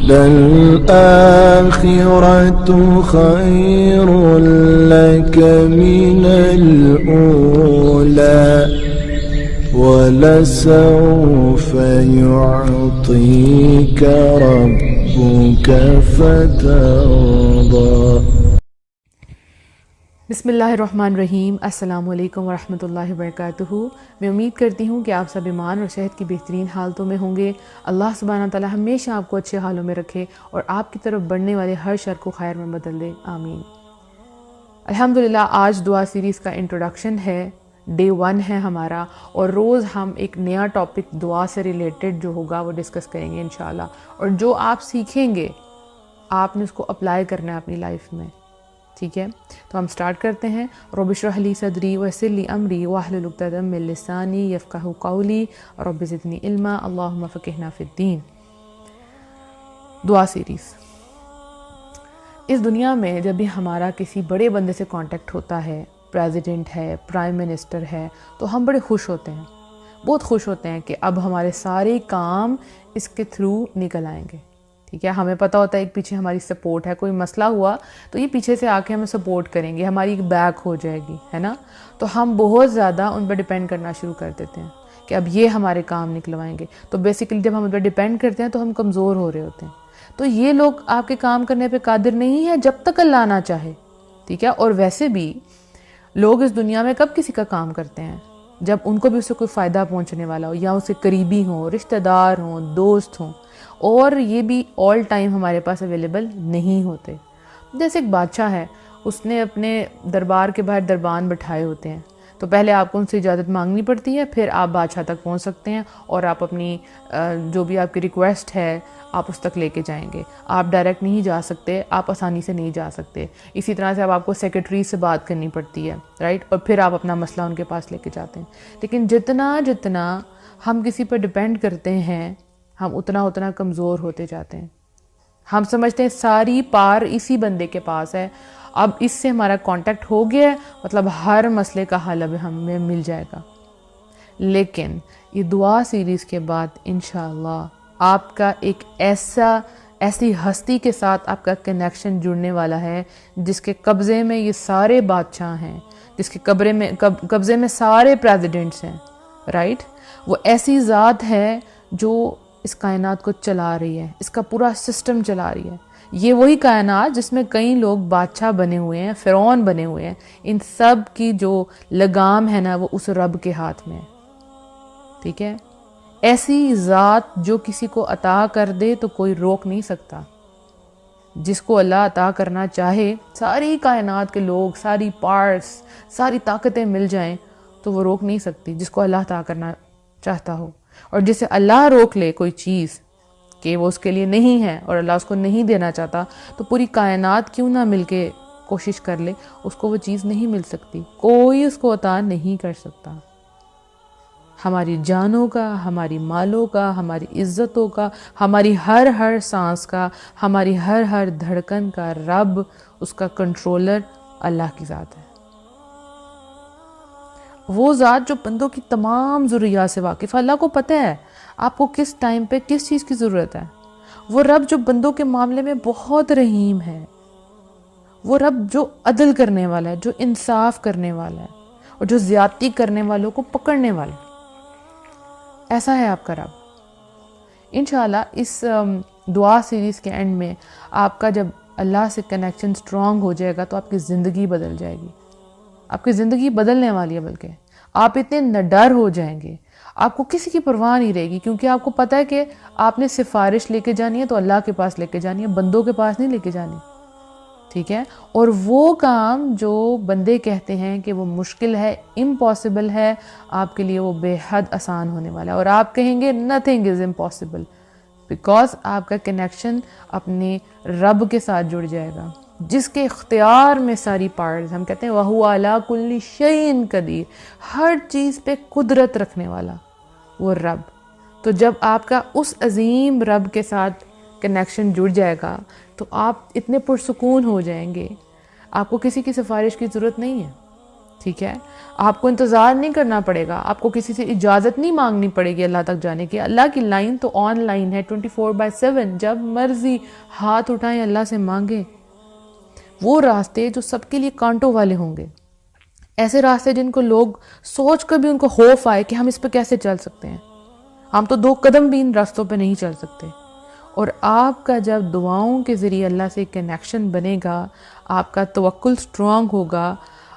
للآخرة خير لك من الأولى ولسوف يعطيك ربك فترضى۔ بسم اللہ الرحمن الرحیم۔ السلام علیکم ورحمۃ اللہ وبرکاتہ۔ میں امید کرتی ہوں کہ آپ سب ایمان اور صحت کی بہترین حالتوں میں ہوں گے۔ اللہ سبحانہ تعالی ہمیشہ آپ کو اچھے حالوں میں رکھے اور آپ کی طرف بڑھنے والے ہر شر کو خیر میں بدل دے، آمین۔ الحمدللہ آج دعا سیریز کا انٹروڈکشن ہے، ڈے 1 ہے ہمارا، اور روز ہم ایک نیا ٹاپک دعا سے ریلیٹڈ جو ہوگا وہ ڈسکس کریں گے انشاءاللہ، اور جو آپ سیکھیں گے آپ نے اس کو اپلائی کرنا ہے اپنی لائف میں، ٹھیک ہے؟ تو ہم سٹارٹ کرتے ہیں۔ رب اشرح لی صدری ویسر لی امری واحلل عقدۃ من لسانی یفقہوا قولی رب زدنی علما اللہم فقہنا فی الدین۔ دعا سیریز۔ اس دنیا میں جب بھی ہمارا کسی بڑے بندے سے کانٹیکٹ ہوتا ہے، پریزیڈنٹ ہے، پرائم منسٹر ہے، تو ہم بڑے خوش ہوتے ہیں، بہت خوش ہوتے ہیں کہ اب ہمارے سارے کام اس کے تھرو نکل آئیں گے، ٹھیک ہے؟ ہمیں پتہ ہوتا ہے ایک پیچھے ہماری سپورٹ ہے، کوئی مسئلہ ہوا تو یہ پیچھے سے آ کے ہمیں سپورٹ کریں گے، ہماری ایک بیک ہو جائے گی، ہے نا؟ تو ہم بہت زیادہ ان پہ ڈیپینڈ کرنا شروع کر دیتے ہیں کہ اب یہ ہمارے کام نکلوائیں گے۔ تو بیسیکلی جب ہم ان پہ ڈیپینڈ کرتے ہیں تو ہم کمزور ہو رہے ہوتے ہیں۔ تو یہ لوگ آپ کے کام کرنے پہ قادر نہیں ہے جب تک اللہ نہ چاہے، ٹھیک ہے؟ اور ویسے بھی لوگ اس دنیا میں کب کسی کا کام کرتے ہیں؟ جب ان کو بھی اس سے کوئی فائدہ پہنچنے والا ہو، یا اسے قریبی ہوں، رشتہ دار ہوں، دوست ہوں، اور یہ بھی آل ٹائم ہمارے پاس اویلیبل نہیں ہوتے۔ جیسے ایک بادشاہ ہے، اس نے اپنے دربار کے باہر دربان بٹھائے ہوتے ہیں، تو پہلے آپ کو ان سے اجازت مانگنی پڑتی ہے، پھر آپ بادشاہ تک پہنچ سکتے ہیں اور آپ اپنی جو بھی آپ کی ریکویسٹ ہے آپ اس تک لے کے جائیں گے۔ آپ ڈائریکٹ نہیں جا سکتے، آپ آسانی سے نہیں جا سکتے۔ اسی طرح سے اب آپ کو سیکرٹری سے بات کرنی پڑتی ہے، رائٹ؟ اور پھر آپ اپنا مسئلہ ان کے پاس لے کے جاتے ہیں۔ لیکن جتنا ہم کسی پر ڈیپینڈ کرتے ہیں ہم اتنا کمزور ہوتے جاتے ہیں۔ ہم سمجھتے ہیں ساری پار اسی بندے کے پاس ہے، اب اس سے ہمارا کانٹیکٹ ہو گیا ہے مطلب ہر مسئلے کا حل اب ہمیں مل جائے گا۔ لیکن یہ دعا سیریز کے بعد انشاءاللہ آپ کا ایک ایسی ہستی کے ساتھ آپ کا کنیکشن جڑنے والا ہے جس کے قبضے میں یہ سارے بادشاہ ہیں، جس کے قبضے میں سارے پریزیڈنٹس ہیں، رائٹ؟ وہ ایسی ذات ہے جو اس کائنات کو چلا رہی ہے، اس کا پورا سسٹم چلا رہی ہے۔ یہ وہی کائنات جس میں کئی لوگ بادشاہ بنے ہوئے ہیں، فرعون بنے ہوئے ہیں، ان سب کی جو لگام ہے نا وہ اس رب کے ہاتھ میں ہے، ٹھیک ہے؟ ایسی ذات جو کسی کو عطا کر دے تو کوئی روک نہیں سکتا۔ جس کو اللہ عطا کرنا چاہے، ساری کائنات کے لوگ، ساری پارٹس، ساری طاقتیں مل جائیں تو وہ روک نہیں سکتی جس کو اللہ عطا کرنا چاہتا ہو۔ اور جسے اللہ روک لے کوئی چیز کہ وہ اس کے لیے نہیں ہے اور اللہ اس کو نہیں دینا چاہتا، تو پوری کائنات کیوں نہ مل کے کوشش کر لے، اس کو وہ چیز نہیں مل سکتی، کوئی اس کو عطا نہیں کر سکتا۔ ہماری جانوں کا، ہماری مالوں کا، ہماری عزتوں کا، ہماری ہر سانس کا، ہماری ہر دھڑکن کا رب، اس کا کنٹرولر اللہ کی ذات ہے۔ وہ ذات جو بندوں کی تمام ضروریات سے واقف ہے۔ اللہ کو پتہ ہے آپ کو کس ٹائم پہ کس چیز کی ضرورت ہے۔ وہ رب جو بندوں کے معاملے میں بہت رحیم ہے، وہ رب جو عدل کرنے والا ہے، جو انصاف کرنے والا ہے، اور جو زیادتی کرنے والوں کو پکڑنے والا ہے، ایسا ہے آپ کا رب۔ انشاءاللہ اس دعا سیریز کے اینڈ میں آپ کا جب اللہ سے کنیکشن سٹرونگ ہو جائے گا تو آپ کی زندگی بدل جائے گی، آپ کی زندگی بدلنے والی ہے، بلکہ آپ اتنے نڈر ہو جائیں گے، آپ کو کسی کی پرواہ نہیں رہے گی، کیونکہ آپ کو پتہ ہے کہ آپ نے سفارش لے کے جانی ہے تو اللہ کے پاس لے کے جانی ہے، بندوں کے پاس نہیں لے کے جانی، ٹھیک ہے؟ اور وہ کام جو بندے کہتے ہیں کہ وہ مشکل ہے، امپاسبل ہے، آپ کے لیے وہ بے حد آسان ہونے والا ہے، اور آپ کہیں گے nothing is impossible، بیکاز آپ کا کنیکشن اپنے رب کے ساتھ جڑ جائے گا جس کے اختیار میں ساری پارٹس، ہم کہتے ہیں وَهُوَ عَلَىٰ كُلِّ شَيْءٍ قَدِيرٌ، ہر چیز پہ قدرت رکھنے والا وہ رب۔ تو جب آپ کا اس عظیم رب کے ساتھ کنیکشن جڑ جائے گا تو آپ اتنے پرسکون ہو جائیں گے، آپ کو کسی کی سفارش کی ضرورت نہیں ہے، ٹھیک ہے، آپ کو انتظار نہیں کرنا پڑے گا، آپ کو کسی سے اجازت نہیں مانگنی پڑے گی اللہ تک جانے کی۔ اللہ کی لائن تو آن لائن ہے 24/7، جب مرضی ہاتھ اٹھائیں اللہ سے مانگیں۔ وہ راستے جو سب کے لیے کانٹوں والے ہوں گے، ایسے راستے جن کو لوگ سوچ کر بھی ان کو خوف آئے کہ ہم اس پہ کیسے چل سکتے ہیں، ہم تو 2 قدم بھی ان راستوں پہ نہیں چل سکتے۔ اور آپ کا جب دعاؤں کے ذریعے اللہ سے کنیکشن بنے گا، آپ کا توکل سٹرونگ ہوگا،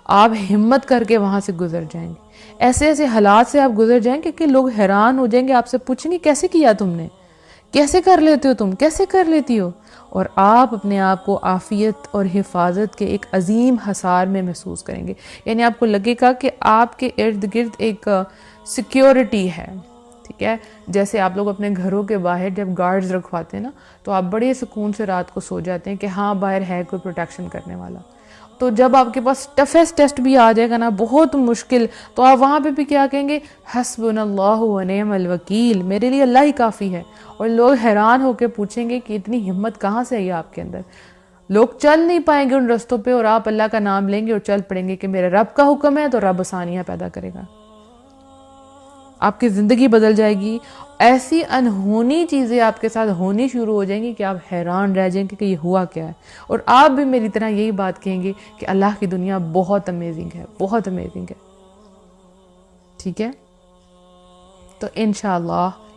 آپ ہمت کر کے وہاں سے گزر جائیں گے۔ ایسے ایسے حالات سے آپ گزر جائیں گے کہ لوگ حیران ہو جائیں گے، آپ سے پوچھیں گے کیسے کیا تم نے، کیسے کر لیتے ہو تم، کیسے کر لیتی ہو؟ اور آپ اپنے آپ کو عافیت اور حفاظت کے ایک عظیم حصار میں محسوس کریں گے، یعنی آپ کو لگے گا کہ آپ کے ارد گرد ایک سیکیورٹی ہے، ٹھیک ہے؟ جیسے آپ لوگ اپنے گھروں کے باہر جب گارڈز رکھواتے ہیں نا، تو آپ بڑے سکون سے رات کو سو جاتے ہیں کہ ہاں باہر ہے کوئی پروٹیکشن کرنے والا۔ تو جب آپ کے پاس ٹفیسٹ ٹیسٹ بھی آ جائے گا نا، بہت مشکل، تو آپ وہاں پہ بھی کیا کہیں گے؟ حسبنا اللہ و نعم الوکیل، میرے لیے اللہ ہی کافی ہے۔ اور لوگ حیران ہو کے پوچھیں گے کہ اتنی ہمت کہاں سے آئی آپ کے اندر؟ لوگ چل نہیں پائیں گے ان رستوں پہ، اور آپ اللہ کا نام لیں گے اور چل پڑیں گے کہ میرے رب کا حکم ہے تو رب آسانیاں پیدا کرے گا۔ آپ کی زندگی بدل جائے گی، ایسی انہونی چیزیں آپ کے ساتھ ہونی شروع ہو جائیں گی کہ آپ حیران رہ جائیں گے کہ یہ ہوا کیا ہے۔ اور آپ بھی میری طرح یہی بات کہیں گے کہ اللہ کی دنیا بہت امیزنگ ہے، بہت امیزنگ ہے، ٹھیک ہے؟ تو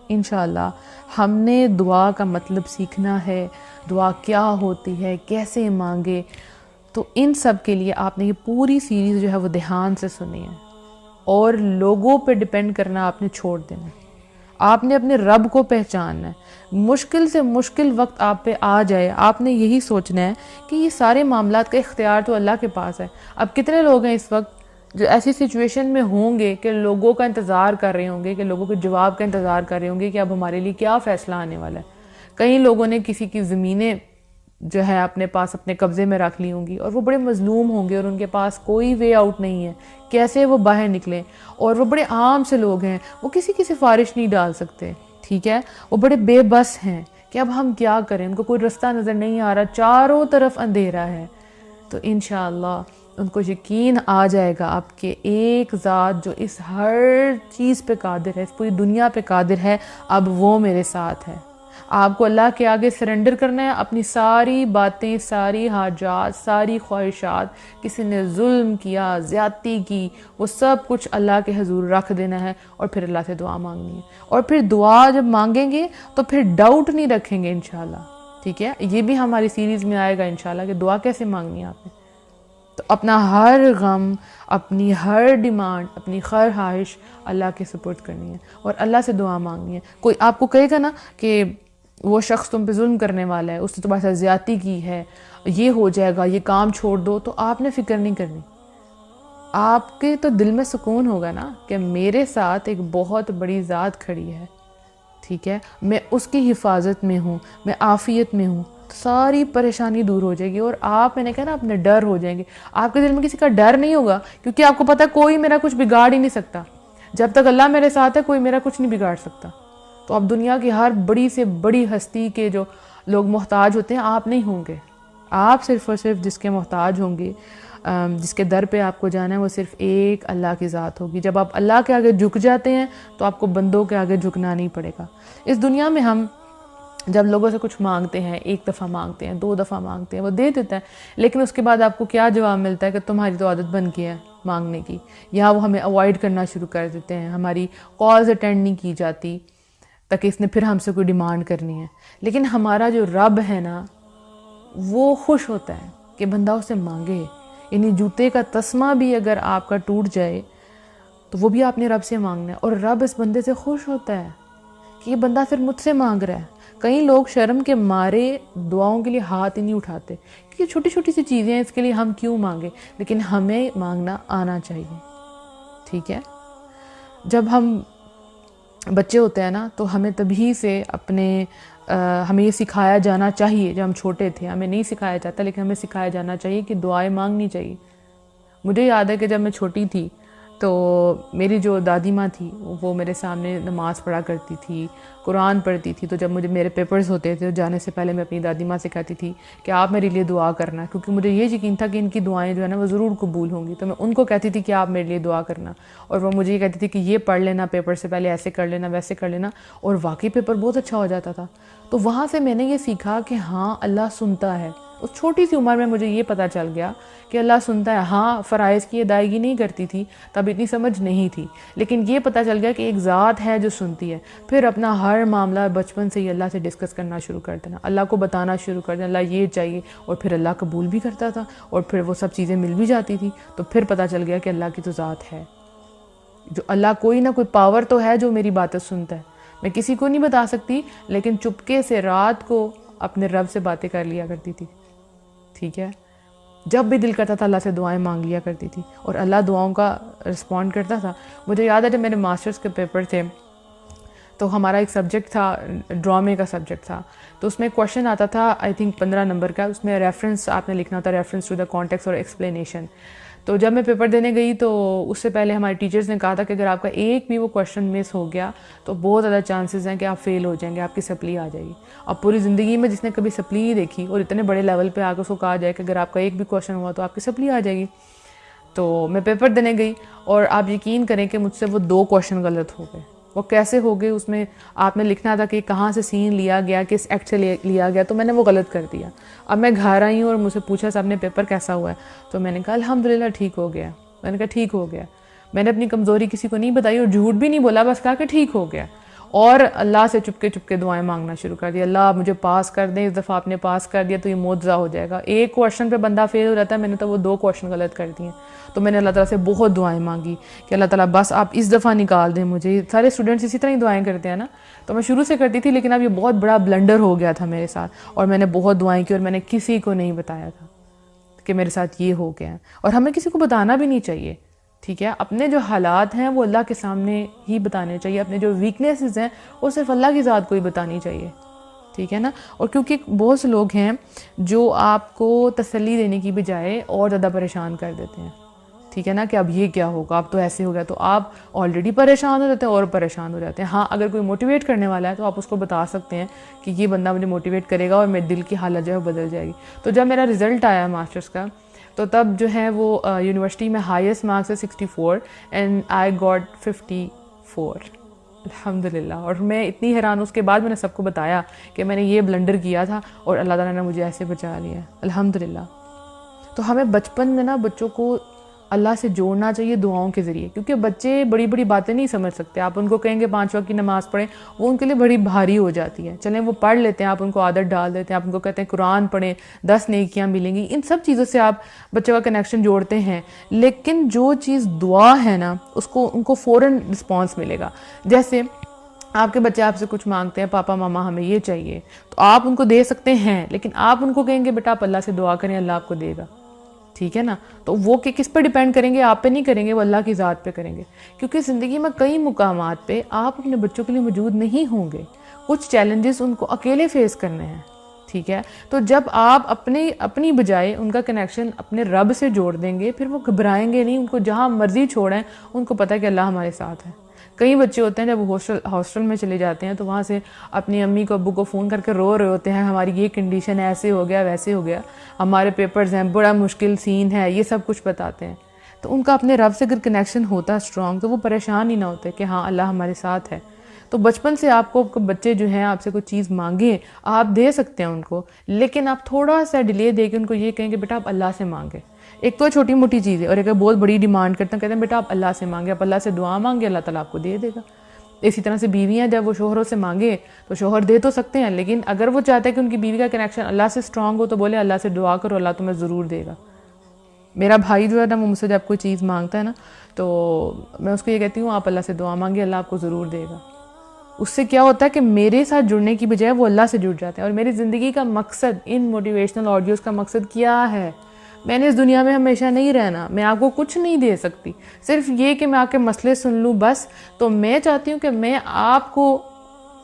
انشاءاللہ ہم نے دعا کا مطلب سیکھنا ہے، دعا کیا ہوتی ہے، کیسے مانگے۔ تو ان سب کے لیے آپ نے یہ پوری سیریز جو ہے وہ دھیان سے سنی ہے، اور لوگوں پہ ڈیپینڈ کرنا آپ نے چھوڑ دینا ہے۔ آپ نے اپنے رب کو پہچاننا ہے۔ مشکل سے مشکل وقت آپ پہ آ جائے، آپ نے یہی سوچنا ہے کہ یہ سارے معاملات کا اختیار تو اللہ کے پاس ہے۔ اب کتنے لوگ ہیں اس وقت جو ایسی سچویشن میں ہوں گے کہ لوگوں کا انتظار کر رہے ہوں گے، کہ لوگوں کے جواب کا انتظار کر رہے ہوں گے کہ اب ہمارے لیے کیا فیصلہ آنے والا ہے۔ کئی لوگوں نے کسی کی زمینیں جو ہے اپنے پاس اپنے قبضے میں رکھ لی ہوں گی، اور وہ بڑے مظلوم ہوں گے اور ان کے پاس کوئی وے آؤٹ نہیں ہے، کیسے وہ باہر نکلیں۔ اور وہ بڑے عام سے لوگ ہیں، وہ کسی کی سفارش نہیں ڈال سکتے، ٹھیک ہے؟ وہ بڑے بے بس ہیں کہ اب ہم کیا کریں، ان کو کوئی رستہ نظر نہیں آ رہا، چاروں طرف اندھیرا ہے۔ تو انشاءاللہ ان کو یقین آ جائے گا آپ کے ایک ذات جو اس ہر چیز پہ قادر ہے، اس پوری دنیا پہ قادر ہے، اب وہ میرے ساتھ ہے۔ آپ کو اللہ کے آگے سرنڈر کرنا ہے، اپنی ساری باتیں، ساری حاجات، ساری خواہشات، کسی نے ظلم کیا، زیادتی کی، وہ سب کچھ اللہ کے حضور رکھ دینا ہے، اور پھر اللہ سے دعا مانگنی ہے۔ اور پھر دعا جب مانگیں گے تو پھر ڈاؤٹ نہیں رکھیں گے انشاءاللہ، ٹھیک ہے؟ یہ بھی ہماری سیریز میں آئے گا انشاءاللہ کہ دعا کیسے مانگنی ہے آپ نے۔ تو اپنا ہر غم، اپنی ہر ڈیمانڈ، اپنی ہر خواہش اللہ کے سپرد کرنی ہے، اور اللہ سے دعا مانگنی ہے۔ کوئی آپ کو کہے گا نا کہ وہ شخص تم پہ ظلم کرنے والا ہے، اس نے تمہارے ساتھ زیادتی کی ہے، یہ ہو جائے گا، یہ کام چھوڑ دو، تو آپ نے فکر نہیں کرنی۔ آپ کے تو دل میں سکون ہوگا نا کہ میرے ساتھ ایک بہت بڑی ذات کھڑی ہے، ٹھیک ہے؟ میں اس کی حفاظت میں ہوں، میں عافیت میں ہوں، ساری پریشانی دور ہو جائے گی۔ اور آپ، میں نے کہا نا، اپنے ڈر ہو جائیں گے۔ آپ کے دل میں کسی کا ڈر نہیں ہوگا، کیونکہ آپ کو پتہ ہے کوئی میرا کچھ بگاڑ ہی نہیں سکتا۔ جب تک اللہ میرے ساتھ ہے کوئی میرا کچھ نہیں بگاڑ سکتا۔ تو اب دنیا کی ہر بڑی سے بڑی ہستی کے جو لوگ محتاج ہوتے ہیں، آپ نہیں ہوں گے۔ آپ صرف اور صرف جس کے محتاج ہوں گے، جس کے در پہ آپ کو جانا ہے، وہ صرف ایک اللہ کی ذات ہوگی۔ جب آپ اللہ کے آگے جھک جاتے ہیں تو آپ کو بندوں کے آگے جھکنا نہیں پڑے گا۔ اس دنیا میں ہم جب لوگوں سے کچھ مانگتے ہیں، 1 دفعہ مانگتے ہیں، 2 دفعہ مانگتے ہیں، وہ دے دیتا ہے، لیکن اس کے بعد آپ کو کیا جواب ملتا ہے کہ تمہاری تو عادت بن گئی ہے مانگنے کی، یا وہ ہمیں اوائڈ کرنا شروع کر دیتے ہیں، ہماری کالز اٹینڈ نہیں کی جاتی تاکہ اس نے پھر ہم سے کوئی ڈیمانڈ کرنی ہے۔ لیکن ہمارا جو رب ہے نا، وہ خوش ہوتا ہے کہ بندہ اسے مانگے۔ یعنی جوتے کا تسمہ بھی اگر آپ کا ٹوٹ جائے تو وہ بھی آپ نے رب سے مانگنا ہے، اور رب اس بندے سے خوش ہوتا ہے کہ یہ بندہ صرف مجھ سے مانگ رہا ہے۔ کئی لوگ شرم کے مارے دعاؤں کے لیے ہاتھ ہی نہیں اٹھاتے کہ یہ چھوٹی چھوٹی سی چیزیں ہیں، اس کے لیے ہم کیوں مانگے؟ لیکن ہمیں مانگنا آنا چاہیے، ٹھیک ہے؟ جب ہم بچے ہوتے ہیں نا تو ہمیں تبھی سے ہمیں یہ سکھایا جانا چاہیے، جب ہم چھوٹے تھے ہمیں نہیں سکھایا جاتا، لیکن ہمیں سکھایا جانا چاہیے کہ دعائیں مانگنی چاہیے۔ مجھے یاد ہے کہ جب میں چھوٹی تھی تو میری جو دادی ماں تھی وہ میرے سامنے نماز پڑھا کرتی تھی، قرآن پڑھتی تھی. تو جب مجھے میرے پیپرز ہوتے تھے تو جانے سے پہلے میں اپنی دادی ماں سے کہتی تھی کہ آپ میرے لیے دعا کرنا، کیونکہ مجھے یہ یقین تھا کہ ان کی دعائیں جو ہے نا وہ ضرور قبول ہوں گی. تو میں ان کو کہتی تھی کہ آپ میرے لیے دعا کرنا، اور وہ مجھے یہ کہتی تھی کہ یہ پڑھ لینا پیپر سے پہلے، ایسے کر لینا ویسے کر لینا، اور واقعی پیپر بہت اچھا ہو جاتا تھا. تو وہاں سے میں نے یہ سیکھا کہ ہاں اللہ سنتا ہے. اس چھوٹی سی عمر میں مجھے یہ پتہ چل گیا کہ اللہ سنتا ہے. ہاں فرائض کی ادائیگی نہیں کرتی تھی تب، اتنی سمجھ نہیں تھی، لیکن یہ پتہ چل گیا کہ ایک ذات ہے جو سنتی ہے. پھر اپنا ہر معاملہ بچپن سے ہی اللہ سے ڈسکس کرنا شروع کر دینا، اللہ کو بتانا شروع کر دینا اللہ یہ چاہیے، اور پھر اللہ قبول بھی کرتا تھا، اور پھر وہ سب چیزیں مل بھی جاتی تھی. تو پھر پتہ چل گیا کہ اللہ کی تو ذات ہے، جو اللہ کوئی نہ کوئی پاور تو ہے جو میری باتیں سنتا ہے. میں کسی کو نہیں بتا سکتی، لیکن چپکے سے رات کو اپنے رب سے باتیں کر لیا کرتی تھی. ٹھیک ہے، جب بھی دل کرتا تھا اللہ سے دعائیں مانگ لیا کرتی تھی، اور اللہ دعاؤں کا رسپونڈ کرتا تھا. مجھے یاد ہے جب میرے ماسٹرز کے پیپر تھے تو ہمارا ایک سبجیکٹ تھا، ڈرامے کا سبجیکٹ تھا. تو اس میں کویشچن آتا تھا آئی تھنک 15 نمبر کا. اس میں ریفرنس آپ نے لکھنا تھا، ریفرنس ٹو دا کانٹیکسٹ اور ایکسپلینیشن. تو جب میں پیپر دینے گئی تو اس سے پہلے ہمارے ٹیچرز نے کہا تھا کہ اگر آپ کا ایک بھی وہ کویشچن مس ہو گیا تو بہت زیادہ چانسز ہیں کہ آپ فیل ہو جائیں گے، آپ کی سپلی آ جائے گی. اب پوری زندگی میں جس نے کبھی سپلی نہیں دیکھی اور اتنے بڑے لیول پہ آ کے اس کو کہا جائے کہ اگر آپ کا ایک بھی کویشچن ہوا تو آپ کی سپلی آ جائے گی. تو میں پیپر دینے گئی اور آپ یقین کریں کہ مجھ سے وہ 2 کویشچن غلط ہو گئے. وہ کیسے ہو گئے؟ اس میں آپ نے لکھنا تھا کہ کہاں سے سین لیا گیا، کس ایکٹ سے لیا گیا، تو میں نے وہ غلط کر دیا. اب میں گھر آئی ہوں اور مجھ سے پوچھا صاحب نے پیپر کیسا ہوا ہے، تو میں نے کہا الحمدللہ ٹھیک ہو گیا. میں نے کہا ٹھیک ہو گیا. میں نے اپنی کمزوری کسی کو نہیں بتائی اور جھوٹ بھی نہیں بولا، بس کہا کہ ٹھیک ہو گیا. اور اللہ سے چپکے دعائیں مانگنا شروع کر دیا، اللہ آپ مجھے پاس کر دیں، اس دفعہ آپ نے پاس کر دیا تو یہ معجزہ ہو جائے گا. ایک کویشچن پہ بندہ فیل ہو جاتا ہے، میں نے تو وہ 2 کویشچن غلط کر دیے. تو میں نے اللہ تعالیٰ سے بہت دعائیں مانگی کہ اللہ تعالیٰ بس آپ اس دفعہ نکال دیں مجھے. سارے اسٹوڈنٹس اسی طرح ہی دعائیں کرتے ہیں نا، تو میں شروع سے کرتی تھی، لیکن اب یہ بہت بڑا بلنڈر ہو گیا تھا میرے ساتھ، اور میں نے بہت دعائیں کی اور میں نے کسی کو نہیں بتایا تھا کہ میرے ساتھ یہ ہو گیا. اور ہمیں کسی کو بتانا بھی نہیں چاہیے. ٹھیک ہے، اپنے جو حالات ہیں وہ اللہ کے سامنے ہی بتانے چاہیے، اپنے جو ویکنیسز ہیں وہ صرف اللہ کی ذات کو ہی بتانی چاہیے. ٹھیک ہے نا. اور کیونکہ بہت سے لوگ ہیں جو آپ کو تسلی دینے کی بجائے اور زیادہ پریشان کر دیتے ہیں. ٹھیک ہے نا، کہ اب یہ کیا ہوگا، اب تو ایسے ہو گیا، تو آپ آلریڈی پریشان ہو جاتے ہیں اور پریشان ہو جاتے ہیں. ہاں اگر کوئی موٹیویٹ کرنے والا ہے تو آپ اس کو بتا سکتے ہیں کہ یہ بندہ مجھے موٹیویٹ کرے گا اور میرے دل کی حالت جو ہے بدل جائے گی. تو جب میرا رزلٹ آیا ماسٹرز کا تو تب جو ہے وہ یونیورسٹی میں ہائیسٹ مارکس ہے 64 اینڈ آئی گاٹ 54 الحمدللہ. اور میں اتنی حیران ہوں، اس کے بعد میں نے سب کو بتایا کہ میں نے یہ بلنڈر کیا تھا اور اللہ تعالیٰ نے مجھے ایسے بچا لیا الحمدللہ. تو ہمیں بچپن میں نا بچوں کو اللہ سے جوڑنا چاہیے دعاؤں کے ذریعے، کیونکہ بچے بڑی بڑی باتیں نہیں سمجھ سکتے. آپ ان کو کہیں گے 5 وقت کی نماز پڑھیں، وہ ان کے لیے بڑی بھاری ہو جاتی ہے. چلیں وہ پڑھ لیتے ہیں، آپ ان کو عادت ڈال دیتے ہیں، آپ ان کو کہتے ہیں قرآن پڑھیں 10 نیکیاں ملیں گی. ان سب چیزوں سے آپ بچوں کا کنیکشن جوڑتے ہیں، لیکن جو چیز دعا ہے نا اس کو ان کو فوراً رسپانس ملے گا. جیسے آپ کے بچے آپ سے کچھ مانگتے ہیں، پاپا ماما ہمیں یہ چاہیے، تو آپ ان کو دے سکتے ہیں، لیکن آپ ان کو کہیں گے بیٹا آپ اللہ سے دعا کریں، اللہ آپ کو دے گا. ٹھیک ہے نا. تو وہ کہ کس پہ ڈیپینڈ کریں گے؟ آپ پہ نہیں کریں گے، وہ اللہ کی ذات پہ کریں گے. کیونکہ زندگی میں کئی مقامات پہ آپ اپنے بچوں کے لیے موجود نہیں ہوں گے، کچھ چیلنجز ان کو اکیلے فیس کرنے ہیں. ٹھیک ہے، تو جب آپ اپنی بجائے ان کا کنیکشن اپنے رب سے جوڑ دیں گے، پھر وہ گھبرائیں گے نہیں. ان کو جہاں مرضی چھوڑیں، ان کو پتہ ہے کہ اللہ ہمارے ساتھ ہے. کئی بچے ہوتے ہیں جب وہ ہاسٹل میں چلے جاتے ہیں تو وہاں سے اپنی امی کو ابو کو فون کر کے رو رہے ہوتے ہیں، ہماری یہ کنڈیشن ہے، ایسے ہو گیا ویسے ہو گیا، ہمارے پیپرز ہیں، بڑا مشکل سین ہے، یہ سب کچھ بتاتے ہیں. تو ان کا اپنے رب سے اگر کنیکشن ہوتا اسٹرانگ تو وہ پریشان ہی نہ ہوتے کہ ہاں اللہ ہمارے ساتھ ہے. تو بچپن سے آپ کو بچے جو ہیں آپ سے کوئی چیز مانگیں، آپ دے سکتے ہیں ان کو، لیکن آپ تھوڑا سا ڈیلے دے کے ان کو یہ کہیں کہ بیٹا آپ اللہ سے مانگیں. ایک تو چھوٹی موٹی چیز ہے، اور ایک بہت بڑی ڈیمانڈ کرتے ہیں، کہتے ہیں بیٹا آپ اللہ سے مانگیں، آپ اللہ سے دعا مانگے، اللہ تعالیٰ آپ کو دے دے گا. اسی طرح سے بیویاں جب وہ شوہروں سے مانگے تو شوہر دے تو سکتے ہیں، لیکن اگر وہ چاہتے ہیں کہ ان کی بیوی کا کنیکشن اللہ سے اسٹرانگ ہو تو بولے اللہ سے دعا کرو، اللہ تمہیں ضرور دے گا. میرا بھائی جو ہے نا وہ مجھ سے جب کوئی چیز مانگتا ہے نا تو میں اس کو یہ کہتی ہوں آپ اللہ سے دعا مانگے، اللہ آپ کو ضرور دے گا. اس سے کیا ہوتا ہے کہ میرے ساتھ جڑنے کی بجائے وہ اللہ سے جڑ جاتے ہیں. اور میری زندگی کا مقصد ان موٹیویشنل آڈیوز کا مقصد کیا ہے؟ میں نے اس دنیا میں ہمیشہ نہیں رہنا، میں آپ کو کچھ نہیں دے سکتی، صرف یہ کہ میں آپ کے مسئلے سن لوں بس. تو میں چاہتی ہوں کہ میں آپ کو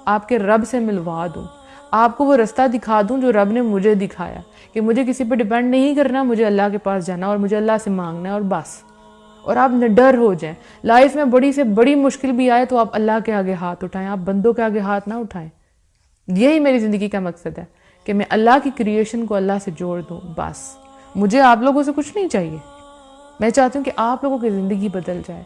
آپ کے رب سے ملوا دوں، آپ کو وہ رستہ دکھا دوں جو رب نے مجھے دکھایا، کہ مجھے کسی پہ ڈیپینڈ نہیں کرنا، مجھے اللہ کے پاس جانا اور مجھے اللہ سے مانگنا ہے اور بس. اور آپ نڈر ہو جائیں. لائف میں بڑی سے بڑی مشکل بھی آئے تو آپ اللہ کے آگے ہاتھ اٹھائیں, آپ بندوں کے آگے ہاتھ نہ اٹھائیں. یہی میری زندگی کا مقصد ہے کہ میں اللہ کی کریشن کو اللہ سے جوڑ دوں. بس مجھے آپ لوگوں سے کچھ نہیں چاہیے. میں چاہتی ہوں کہ آپ لوگوں کی زندگی بدل جائے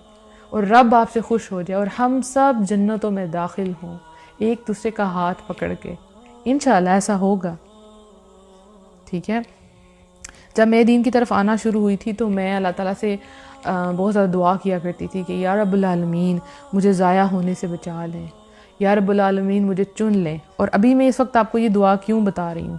اور رب آپ سے خوش ہو جائے اور ہم سب جنتوں میں داخل ہوں ایک دوسرے کا ہاتھ پکڑ کے. انشاءاللہ ایسا ہوگا. ٹھیک ہے. جب میں دین کی طرف آنا شروع ہوئی تھی تو میں اللہ تعالیٰ سے بہت زیادہ دعا کیا کرتی تھی کہ یا رب العالمین مجھے ضائع ہونے سے بچا لیں, یا رب العالمین مجھے چن لیں. اور ابھی میں اس وقت آپ کو یہ دعا کیوں بتا رہی ہوں,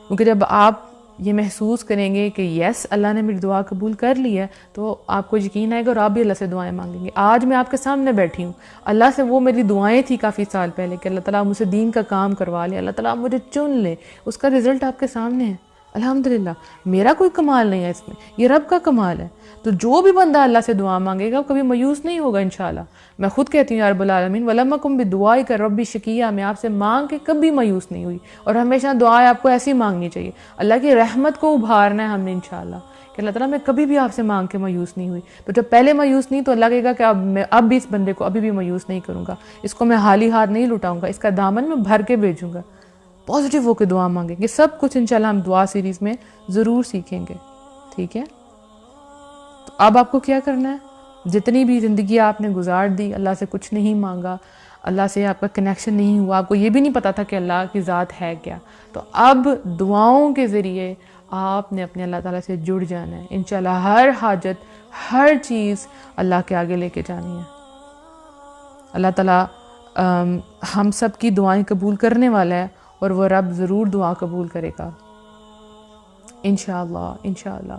کیونکہ جب آپ یہ محسوس کریں گے کہ یس اللہ نے میری دعا قبول کر لی ہے تو آپ کو یقین آئے گا اور آپ بھی اللہ سے دعائیں مانگیں گے. آج میں آپ کے سامنے بیٹھی ہوں, اللہ سے وہ میری دعائیں تھی کافی سال پہلے کہ اللہ تعالیٰ مجھ سے دین کا کام کروا لیں, اللہ تعالیٰ مجھے چن لیں. اس کا رزلٹ آپ کے سامنے ہے الحمدللہ. میرا کوئی کمال نہیں ہے اس میں, یہ رب کا کمال ہے. تو جو بھی بندہ اللہ سے دعا مانگے گا وہ کبھی مایوس نہیں ہوگا انشاءاللہ. میں خود کہتی ہوں یا رب العالمین وَلَمْ أَكُنْ بِدُعَائِكَ رَبِّ شَقِيًّا, میں آپ سے مانگ کے کبھی مایوس نہیں ہوئی. اور ہمیشہ دعائیں آپ کو ایسی مانگنی چاہیے. اللہ کی رحمت کو ابھارنا ہے ہم نے انشاءاللہ کہ اللہ تعالیٰ میں کبھی بھی آپ سے مانگ کے مایوس نہیں ہوئی. تو جب پہلے مایوس نہیں تو اللہ کہے گا کہ اب بھی اس بندے کو ابھی بھی مایوس نہیں کروں گا, اس کو میں خالی ہاتھ نہیں لٹاؤں گا, اس کا دامن میں بھر کے بھیجوں گا. پازیٹیو ہو کے دعا مانگیں گے. سب کچھ انشاءاللہ ہم دعا سیریز میں ضرور سیکھیں گے. ٹھیک ہے. تو اب آپ کو کیا کرنا ہے, جتنی بھی زندگی آپ نے گزار دی اللہ سے کچھ نہیں مانگا, اللہ سے آپ کا کنیکشن نہیں ہوا, آپ کو یہ بھی نہیں پتا تھا کہ اللہ کی ذات ہے کیا, تو اب دعاؤں کے ذریعے آپ نے اپنے اللہ تعالیٰ سے جڑ جانا ہے. انشاءاللہ ہر حاجت ہر چیز اللہ کے آگے لے کے جانی ہے. اللہ تعالیٰ ہم سب کی دعائیں قبول کرنے والا ہے اور وہ رب ضرور دعا قبول کرے گا انشاءاللہ انشاءاللہ.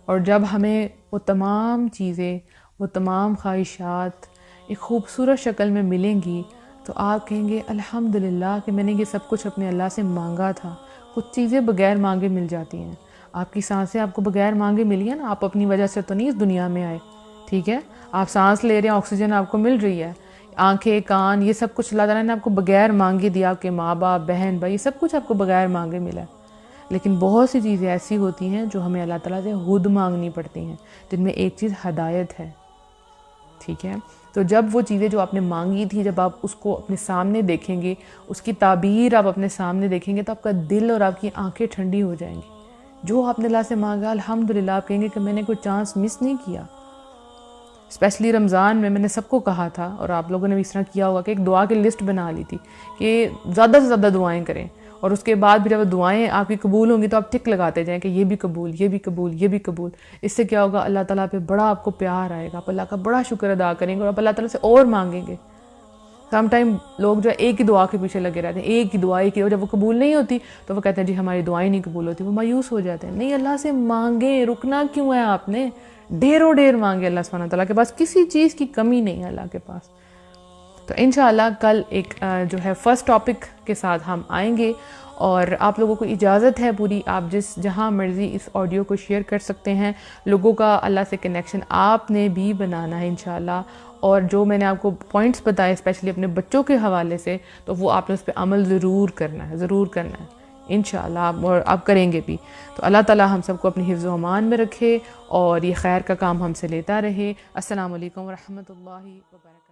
اور جب ہمیں وہ تمام چیزیں, وہ تمام خواہشات ایک خوبصورت شکل میں ملیں گی تو آپ کہیں گے الحمدللہ کہ میں نے یہ سب کچھ اپنے اللہ سے مانگا تھا. کچھ چیزیں بغیر مانگے مل جاتی ہیں. آپ کی سانسیں آپ کو بغیر مانگے ملی ہیں نا, آپ اپنی وجہ سے تو نہیں اس دنیا میں آئے. ٹھیک ہے. آپ سانس لے رہے ہیں, آکسیجن آپ کو مل رہی ہے, آنکھیں کان یہ سب کچھ اللہ تعالیٰ نے آپ کو بغیر مانگے دیا. آپ کے ماں باپ بہن بھائی سب کچھ آپ کو بغیر مانگے ملا ہے. لیکن بہت سی چیزیں ایسی ہوتی ہیں جو ہمیں اللہ تعالیٰ سے خود مانگنی پڑتی ہیں, جن میں ایک چیز ہدایت ہے. ٹھیک ہے. تو جب وہ چیزیں جو آپ نے مانگی تھی جب آپ اس کو اپنے سامنے دیکھیں گے, اس کی تعبیر آپ اپنے سامنے دیکھیں گے تو آپ کا دل اور آپ کی آنکھیں ٹھنڈی ہو جائیں گی. جو آپ نے اللہ سے مانگا الحمدللہ آپ کہیں گے کہ میں نے کوئی چانس مس نہیں کیا. اسپیشلی رمضان میں نے سب کو کہا تھا اور آپ لوگوں نے بھی اس طرح کیا ہوگا کہ ایک دعا کی لسٹ بنا لی تھی کہ زیادہ سے زیادہ دعائیں کریں, اور اس کے بعد بھی جب دعائیں آپ کی قبول ہوں گی تو آپ ٹک لگاتے جائیں کہ یہ بھی قبول, یہ بھی قبول, یہ بھی قبول. اس سے کیا ہوگا, اللہ تعالیٰ پہ بڑا آپ کو پیار آئے گا, آپ اللہ کا بڑا شکر ادا کریں گے اور آپ اللہ تعالیٰ سے اور مانگیں گے. سم ٹائم لوگ جو ہے ایک ہی دعا کے پیچھے لگے رہتے ہیں, ایک ہی دعا, ایک ہی, اور جب وہ قبول نہیں ہوتی تو وہ کہتے ہیں جی ہماری دعائیں نہیں قبول ہوتی, وہ مایوس ہو جاتے ہیں. نہیں, اللہ سے مانگیں, رکنا کیوں ہے آپ نے, ڈھیروں ڈھیر مانگے. اللہ سبحانہ تعالیٰ کے پاس کسی چیز کی کمی نہیں ہے اللہ کے پاس. تو انشاءاللہ کل ایک جو ہے فرسٹ ٹاپک کے ساتھ ہم آئیں گے, اور آپ لوگوں کو اجازت ہے پوری, آپ جہاں مرضی اس آڈیو کو شیئر کر سکتے ہیں. لوگوں کا اللہ سے کنیکشن آپ نے بھی بنانا ہے انشاءاللہ, اور جو میں نے آپ کو پوائنٹس بتائے اسپیشلی اپنے بچوں کے حوالے سے, تو وہ آپ نے اس پہ عمل ضرور کرنا ہے, ضرور کرنا ہے انشاءاللہ, اور آپ کریں گے بھی. تو اللہ تعالیٰ ہم سب کو اپنی حفظ و امان میں رکھے اور یہ خیر کا کام ہم سے لیتا رہے. السلام علیکم ورحمۃ اللہ وبرکاتہ.